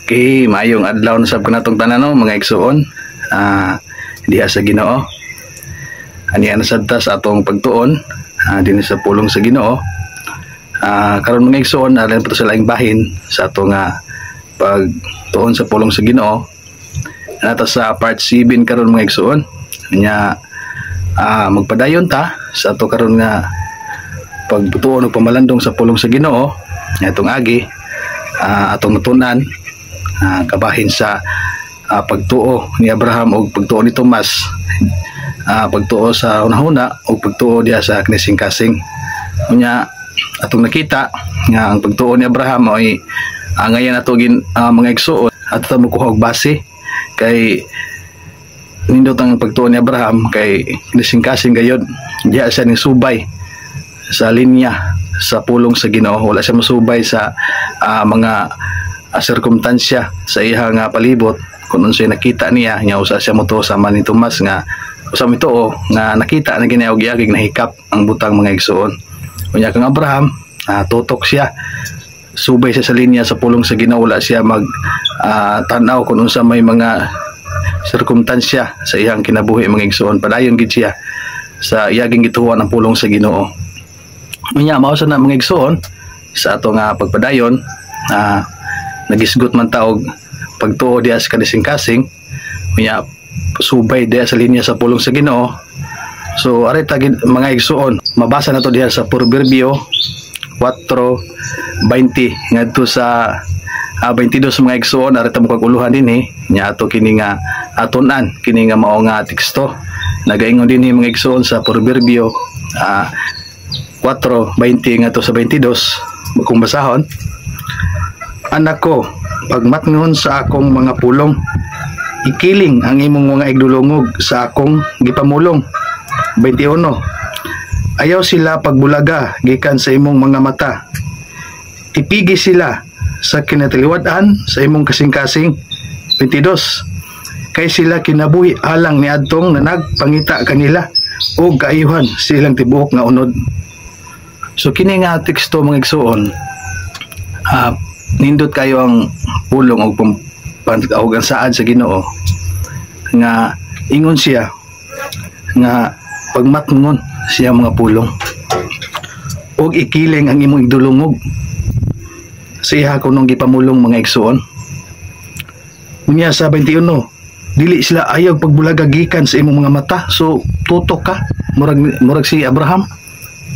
Okay, maayong adlaw na sab kanatong tanan no mga igsoon. Diha sa Ginoo. Ani ana sadta sa atong pagtuon dinhi sa pulong sa Ginoo. Karon mga igsoon alang pa sa laing bahin sa atong pagtuon sa pulong sa Ginoo. Nata sa part 7 karon mga igsoon. Nya magpadayon ta sa ato karon nga pagtuon ug pamalandong sa pulong sa Ginoo. Atong agi atong natunan kabahin sa pagtuo ni Abraham o pagtuo ni Tomas, pagtuo sa hunahuna o pagtuo diha sa kinising-kasing. Unya atong nakita nga ang pagtuo ni Abraham ay ngayon ato mga igsoon ato mo kuha og base kay nindot ang pagtuo ni Abraham kay kinising-kasing gayud diha siya ning subay sa linya sa pulong sa Ginoo. Wala siya masubay sa mga sirkumstansya sa iyang palibot kung unsay nakita niya nya usa siya moto sama ni Tomas nga usa mituo nga nakita na ginaog-agig nahikap ang butang mga igsoon. Unya kang Abraham tutok siya subay siya sa linya sa pulong sa Ginoo. Wala siya mag tanaw kung unsa may mga sirkumstansya sa iyang kinabuhi mga igsoon. Padayon gid siya sa iyaging gituon ang pulong sa Ginoo. Unya mao sa na mga igsoon sa ato nga pagpadayon nagisgot man taog pagtuo diha sa kinising-kasing. Unya subay diha sa linya sa pulong sa Ginoo. So ari ta mga igsoon mabasa na to diha sa Proverbio 4:20 ngadto sa 22 mga igsoon. Ari ta mo kaguluhan dinhi nya ato kini nga atunan kini nga mao nga teksto nagaingon dinhi mga igsoon sa Proverbio 4:20 ngadto sa 22 kung basahon. Anak ko, pagmatngon sa akong mga pulong, ikiling ang imong mga igdulungog sa akong gipamulong. 21. Ayaw sila pagbulaga gikan sa imong mga mata. Ipigi sila sa kinatiliwad-an sa imong kasing-kasing. 22. Kay sila kinabuhi alang ni adtong na nagpangita kanila o kaayuhan silang tibuok nga unod. So kini nga teksto mga igsoon nindot kayo ang pulong o pag saad sa Ginoo nga ingon siya nga pagmatngon siya mga pulong o ikiling ang imong igdulungog sa iha kunong gipamulong mga igsoon. Unya sa 21 dili sila ayaw pagbulaga gikan sa imong mga mata. So tutok ka murag si Abraham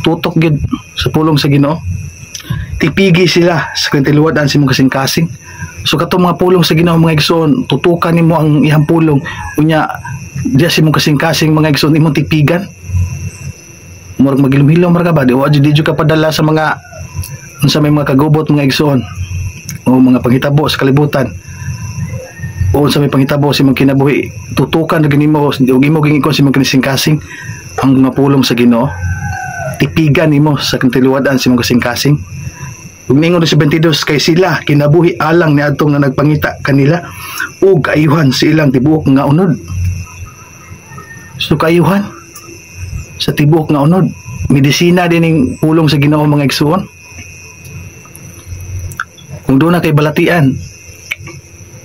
tutok gid sa pulong sa Ginoo. Tipigi sila sa kantiluwadan sa imong kasing-kasing. So katong mga pulong sa Ginoo mga igsoon tutukan nimo ang ihang pulong. Unya diya sa imong kasing-kasing mga igsoon imong tipigan murag magilom-hilom ra ka ba di ka padala sa mga unsa may mga kagubot mga igsoon o mga panghitabo sa kalibutan o unsa may panghitabo sa imong kinabuhi. Tutukan ra nimo ug imo gingikon sa imong kasing-kasing ang mga pulong sa Ginoo. Tipigan nimo sa kantiluwadan sa imong kasing-kasing. Ug ningon sa 22 kay sila kinabuhi alang ni adtong nga nagpangita kanila ug kaayuhan sa ilang tibuok nga unod. So kaayuhan sa tibuok nga unod medisina din ning pulong sa Ginoo mga igsoon. Kung doon na kay balatian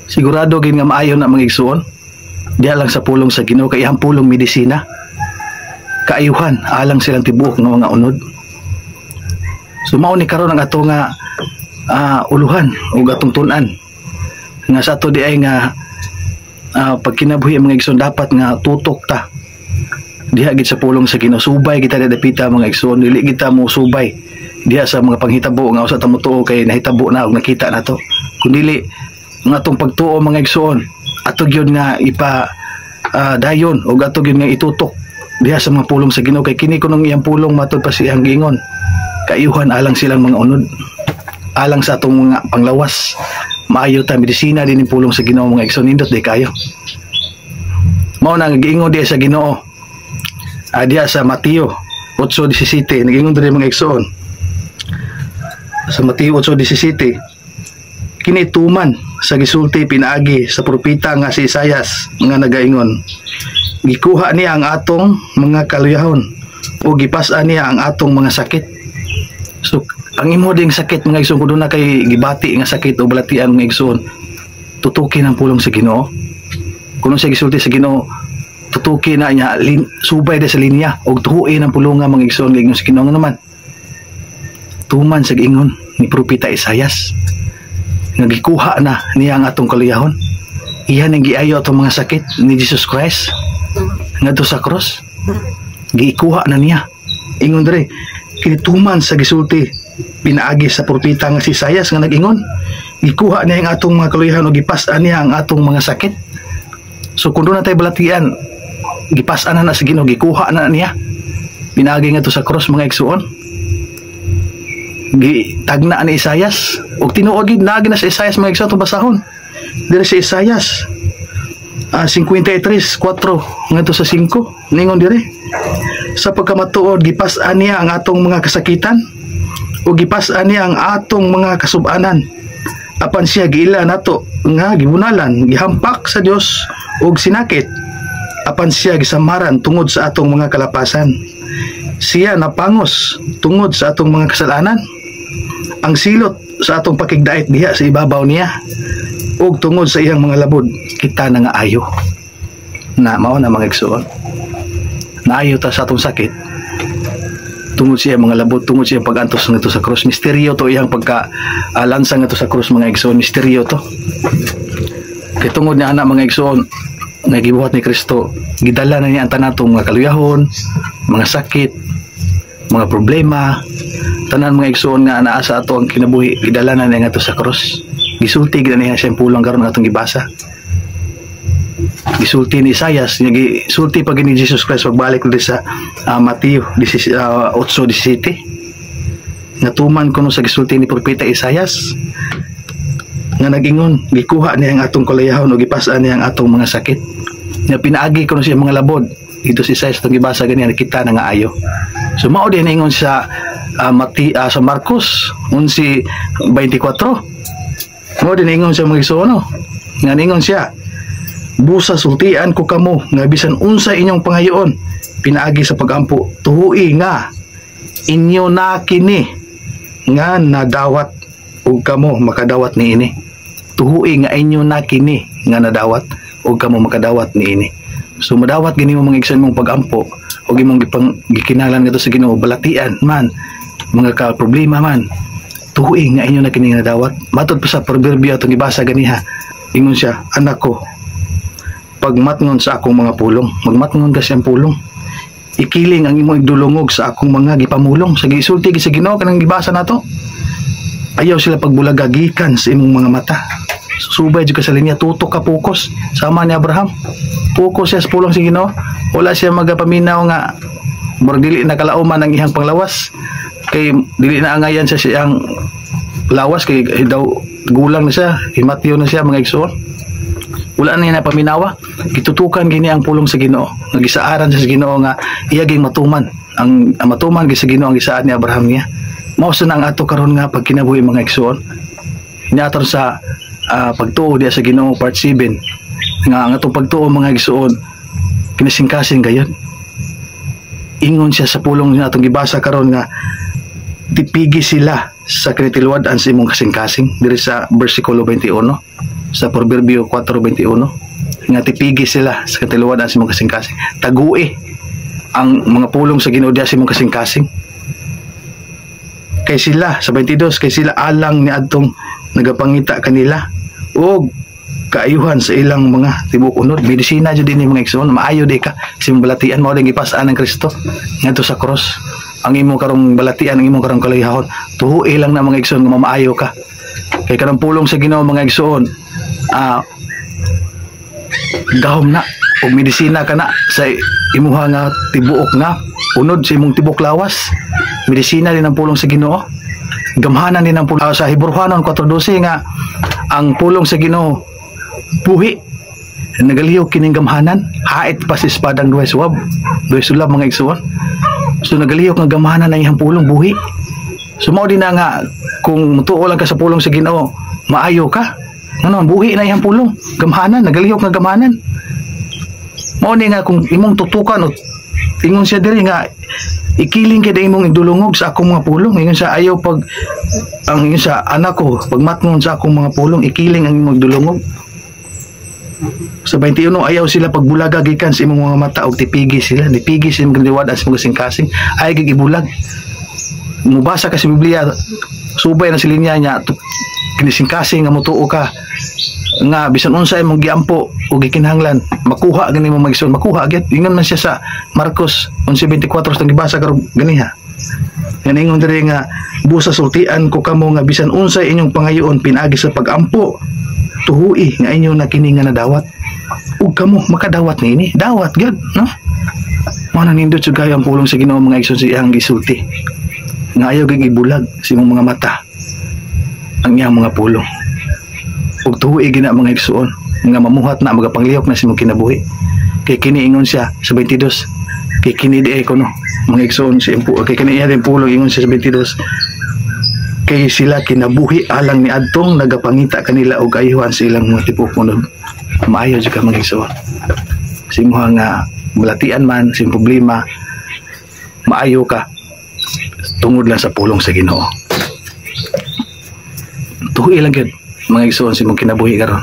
sigurado gid nga maayo na mga igsoon diha lang sa pulong sa Ginoo kay ihang pulong medisina kaayuhan alang silang tibuok nga mga unod. So mao ni karon ang ato nga uluhan ug atong tun-an nga sa ato di ay nga pagkinabuhi mga igsoon dapat nga tutok ta diha gid sa pulong sa Ginoo. Subay kita dapita mga igsoon dili kita mo subay diha sa mga panghitabo nga usa ta mo tuo kay nahitabo na ug nakita na to. Kun dili nga atong pagtuo mga igsoon ato gyud nga ipa dayon ug ato gyud nga itutok diha sa mga pulong sa Ginoo kay kini kunong iyang pulong matud pa siyang giingon kaayuhan alang silang mga unod alang sa atong mga panglawas maayo ta medisina din ang pulong sa Ginoo mga igsoon nindot di kayo. Mao na giingon diha sa Ginoo diha sa Mateo 8:17 nagingon diri mga igsoon sa Mateo 8:17 kini tuman sa gisulti pinaagi sa propeta nga si Isaias nga nagaingon gikuha niya ang atong mga kaluyahon o gipasa niya ang atong mga sakit. So ang imo ding sakit mga igsoon kuno na kay gibati nga sakit o balatian mga igsoon tutukin ang pulong sa Ginoo. Kuno siya gisulti sa Ginoo, tutukin na niya subay da sa linya og tuhuin ang pulunga mga igsoon nga ingon sa Ginoo naman. Tuman sa ingon ni propeta Isaias nga gikuha na niya ang atong kaluyahon. Iyan ang giayo atong mga sakit ni Jesus Christ ngadto sa cross. Gikuha na niya. Ingon diri kini tuman sa gisulti pinaagi sa propeta nga si Isaias nga nag-ingon gikuha niya ang atong mga kaluyahon ug gipas-an niya ang atong mga sakit. So kung doon na tayo balatian, gipas-an na sa Ginoo, gikuha na niya. Pinagi nga to sa cross mga igsoon. Gitagna ni Isaias. O tinuod gid naagi na sa Isaias mga igsoon itong basahon. Diri si Isaias 53:4 nga to sa 5. Ningon diri. Sa pagkamatuod, gipas-an niya ang atong mga kasakitan o gipas-an niya ang atong mga kasub-anan. Apan siya giila nato nga gibunalan, gihampak sa Dios ug sinakit. Apan siya gisamaran tungod sa atong mga kalapasan. Siya napangos tungod sa atong mga kasalanan. Ang silot sa atong pakigdait diha sa ibabaw niya. Ug tungod sa iyang mga labod kita na nga ayo. Na mao na mga igsoon. Naayo ta sa atong sakit. Tungod siya mga labod, tungod siya pag-antos nito sa cross. Misteryo to iyang pagka-lansang nito sa cross mga igsoon. Misteryo to. Kaya tungod niya anak mga igsoon nga gibuhat ni Kristo, gidala na niya ang tanatong mga kaluyahon, mga sakit, mga problema, tanan mga igsoon nga naa sa ato ang kinabuhi, gidala na niya nga to sa cross. Gisulti gid niya siyang pulang karon atong gibasa. Gisulti ni Isaias, gisulti pag ni Jesus Christ pagbalik dito sa Mateo 8:17. Natuman kuno sa gisulti ni propeta Isaias nga nag-ingon, gikuha niya ang atong kaluyahon o gipas-an niya ang atong mga sakit. Nga pinaagi kuno siya mga labod. Dito si Isaias itong gibasa ganyan, kita na nga ayo. So mao din ingon sa sa Marcos 11:24. Mao din ingon sa mga igsoon nga ningon siya, busa sultian ko kamo nga bisan unsa inyong pangayoon pinaagi sa pagampo tuhui nga inyo na kini nga nadawat ug kamo makadawat niini. Tuhui nga inyo na kini nga nadawat ug kamo makadawat niini. So madawat gini mo mga igsoon mong pagampo ug imong gikinahanglan ngadto sa Ginoo balatian man mga ka problema man. Tuhui nga inyo na kini nga nadawat. Matod pa sa proverbio atong gibasa ganiha. Ingon siya, anak ko, pagmatngon sa akong mga pulong, magmatngon ka siyang pulong. Ikiling ang imong igdulungog sa akong mga gipamulong. Sa gisulti sa Ginoo kanang gibasa nato. Ayaw sila pagbulagagikan sa imong mga mata. Subay jud ka sa linya, tutok ka focus. Sama ni Abraham. Focus siya sa pulong sa Ginoo. Wala siya magapaminaw nga murag dili na kalauman ang ihang panglawas. Kay dili na angayan sa siyang lawas kay daw gulang na siya, himatyo na siya mga igsoon. Wala na niya paminawa. Gitutukan gini ang pulong sa Ginoo. Nagisaaran sa Ginoo nga iyaging matuman. Ang matuman gi sa Ginoo ang gisaan ni Abraham niya. Mao sa nang ato karon nga pagkinabuhi mga igsoon. Hinaton sa pagtuo diya sa Ginoo part 7 nga ang atong pagtuo mga igsoon kinasingkasing gayon. Ingon siya sa pulong niya atong gibasa karon nga tipigi sila sa kinitilwad-an sa imong kasing-kasing diri sa bersikulo 21 sa Proverbio 4:21 nga tipigi sila sa kinitilwad-an sa imong kasing-kasing. Tagui ang mga pulong sa Ginoo diya sa imong kasing-kasing. Kay sila sa 22 kay sila alang ni adtong nagapangita kanila og kaayuhan sa ilang mga tibok unod. Medisina jud dinhi mga igsoon, maayo di ka sa imong balatian mao ding gipas-an ng Kristo ngadto sa cross. Ang imong karong balatian, ang imong karong kaluyahon, tuhui lang na mga igsoon nga mamaayo ka. Kay karong pulong sa Ginoo mga igsoon, gahom na og medisina ka na sa imuha nga tibuok nga unod sa imong tibok lawas. Medisina din ang pulong sa Ginoo. Gamhanan din ang pulong sa Hebrehanon 4:12 nga ang pulong sa Ginoo buhi. Nagalihok kining gamhanan, hait pa si espadang duhay sulab mga igsoon. So nagalihok nga gamhanan na iyang pulong buhi. So mao din na nga kung mutuo lang ka sa pulong sa Ginoo, maayo ka. Ano, buhi na iyang pulong, gamhanan, nagalihok nga gamhanan. Mao ni nga kung imong tutukan o ingon siya diri nga ikiling kay imong idulungog sa akong mga pulong. Ingon siya ayaw pag ang ingon siya anak ko pagmatngon sa akong mga pulong, ikiling ang imong idulungog. Sa 21 ayaw sila pagbulaga gikan sa imong mga mata og tipigi sila, nipigi sa imong liwad sa mga singkasing ay gigibulag. Mubasa ka sa Biblia, subay na silinya niya kinisingkasing nga mutuo ka nga bisan unsa imong giampo o gikinahanglan makuha gani mo magison makuha gyud. Ingon man siya sa Marcos 11:24 tong gibasa karon ganiha. Yan ingon diri nga busa sultian ko kamo nga bisan unsay inyong pangayoon pinagi sa pagampo tuhui nga inyo na kini nga nadawat ug kamo makadawat niini dawat gyud no. Mao nindot jud kayo ang pulong sa Ginoo mga igsoon sa iyang gisulti nga ayaw gyud ibulag sa imong mga mata ang iyang mga pulong ug tuhui gina mga igsoon nga mamuhat na magapanglihok na sa imong kinabuhi. Kay kini ingon siya sa 22 kay kini di ko no mga igsoon sa impo kay kini iya din pulong ingon siya sa 22 kay sila kinabuhi alang ni adtong nagapangita kanila og ayuhan sa ilang mga tipukunon. Maayo jud ka mga igsoon. Simuha nga balatian man sin problema maayo ka tungod lang sa pulong sa Ginoo. Tuhi lang gyud mga igsoon sa imong kinabuhi karon.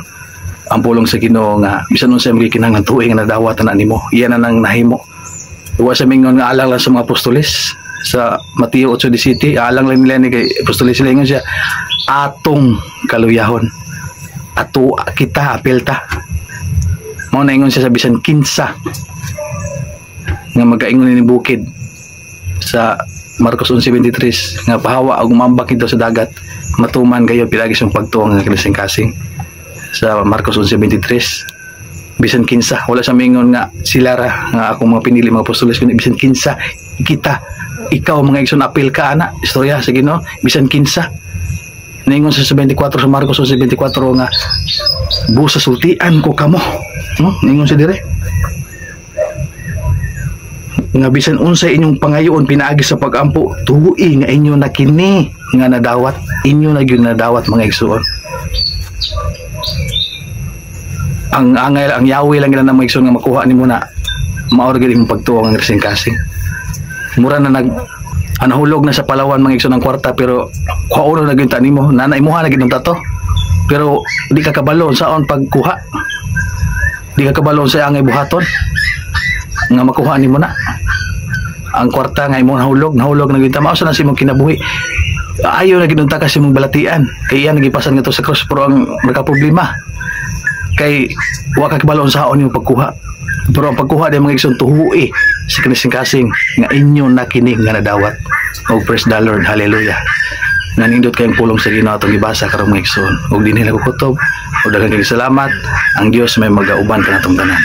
Ang pulong sa Ginoo nga bisan unsay magikinahanglan tuhi nga nadawat na nimo. Iyan na nang nahimo. Wa sa mingon nga alang lang sa mga apostoles sa Mateo 8:17 alang lang nila ni kay apostoles sila ingon siya atong kaluyahon ato kita apelta mao na ingon siya sa bisan kinsa nga magaingon ni bukid sa Marcos 11:23 nga pahawa og umambak ito sa dagat matuman kayo pilagi siyang pagtuong nga kasing-kasing sa Marcos 11:23 bisan kinsa wala sa mingon nga sila ra nga akong mga pinili mga apostoles kundi bisan kinsa kita ikaw mga igsoon apil ka ana istorya sa Ginoo bisan kinsa ningon sa 24 sa Marcos 11:24 nga busa sultian ko kamo no ningon sa dire nga bisan unsay inyong pangayoon pinaagi sa pagampo tuwi nga inyo na kini nga nadawat inyo na gyud nadawat mga igsoon. Ang angay ang yawi lang gina mga igsoon nga makuha nimo na maor gyud imong pagtuo nga kasing-kasing. Mura na nahulog na sa Palawan mga igsoon ng kwarta pero kuha na gyud nimo nanay imuha na gyud tato pero di ka kabalon saon pagkuha di ka kabalon sa angay buhaton nga makuha nimo na ang kwarta nga imong nahulog na gyud mao sa na imong kinabuhi ayaw na gyud ta kasi imong balatian kay iya nagipasan nga to sa cross pero ang nagka-problema kay wa ka kabalon saon imong pagkuha pero ang pagkuha din mga igsoon tuhui sa kasing-kasing nga inyo na kini nga nadawat og praise the Lord hallelujah nanindot kayong pulong sa Ginoo atong gibasa karon mga igsoon ug dinhi nakukutob ug daghang salamat ang Dios may magauban kanatong tanan.